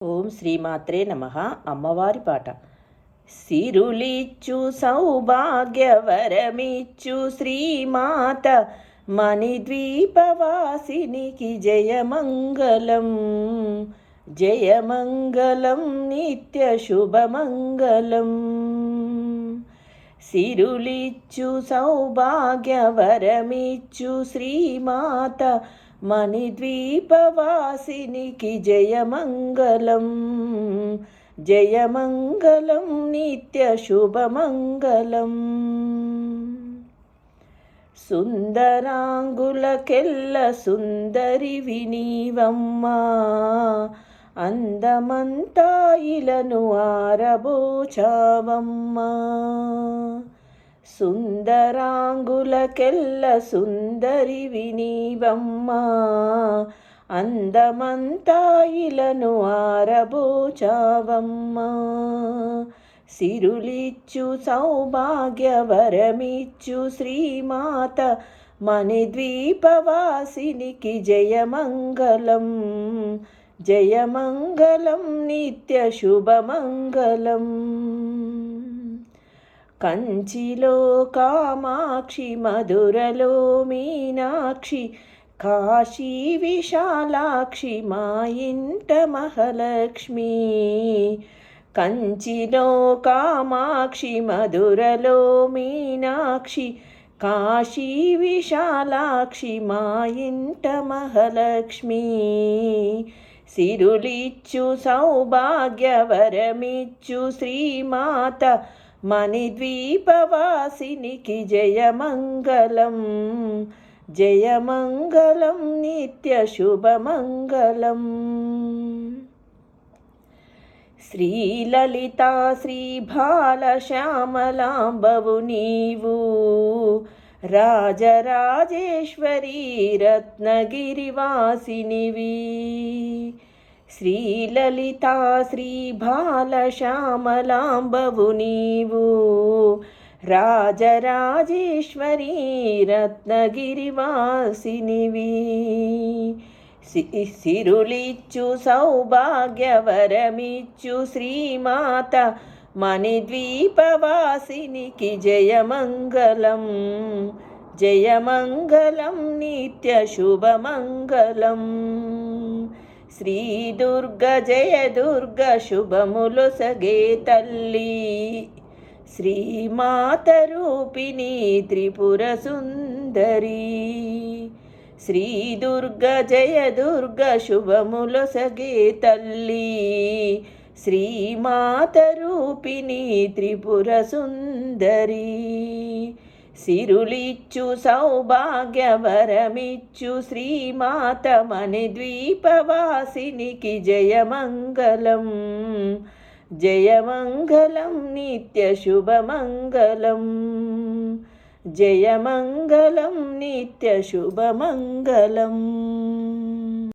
ఓం శ్రీమాత్రే నమః. అమ్మవారి పాట. సిరులిచ్చు సౌభాగ్యవరమిచ్చు శ్రీమాత మణిద్వీపవాసినికి జయమంగళం, జయమంగళం, నిత్య శుభమంగళం. సిరులిచ్చు సౌభాగ్యవరమిచ్చు శ్రీమాత మణిద్వీపవాసినికి జయమంగళం, జయమంగళం, నిత్య శుభమంగళం. సుందరాంగులకెల్ల సుందరివి నీవమ్మా, అందమంతా ఇలను ఆరబోచావమ్మా. సుందరాంగులకెల్ల సుందరివి నీవమ్మా, అందమంతా ఇలను ఆరబోచావమ్మా. సిరులిచ్చు సౌభాగ్యవరమిచ్చు శ్రీమాత మణిద్వీపవాసినికి జయమంగళం, జయమంగళం, నిత్య శుభమంగళం. కంచిలో కామాక్షి, మధురలో మీనాక్షి, కాశీ విశాలాక్షి, మా ఇంట మహాలక్ష్మి. కంచిలో కామాక్షి, మధురలో మీనాక్షి, కాశీ విశాలాక్షి, మా ఇంట మహాలక్ష్మి. సిరులిచ్చు సౌభాగ్యవరమిచ్చు శ్రీమాత మణిద్వీపవాసినికి జయమంగళం, జయమంగళం, నిత్య శుభమంగళం. శ్రీలలితా శ్రీబాల శ్యామలాంబవు నీవు, రాజరాజేశ్వరీ రత్నగిరివాసినివి. శ్రీలలితా శ్రీబాల శ్యామలాంబవు నీవు, రాజరాజేశ్వరీ రత్నగిరివాసినివి. సిరులిచ్చు సౌభాగ్యవరమిచ్చు శ్రీమాత మణిద్వీపవాసినికి జయమంగళం, జయమంగళం, నిత్య శుభమంగళం. శ్రీ దుర్గ జయ దుర్గ శుభములొసగే తల్లి, శ్రీమాత రూపిణి త్రిపుర సుందరి. శ్రీ దుర్గ జయ దుర్గ శుభములొసగే తల్లి, శ్రీమాత రూపిణి త్రిపుర సుందరి. సిరులిచ్చు సౌభాగ్యవరమిచ్చు శ్రీమాత మణిద్వీపవాసినికి జయమంగళం, జయమంగళం, నిత్య శుభమంగళం. జయమంగళం, నిత్య శుభమంగళం.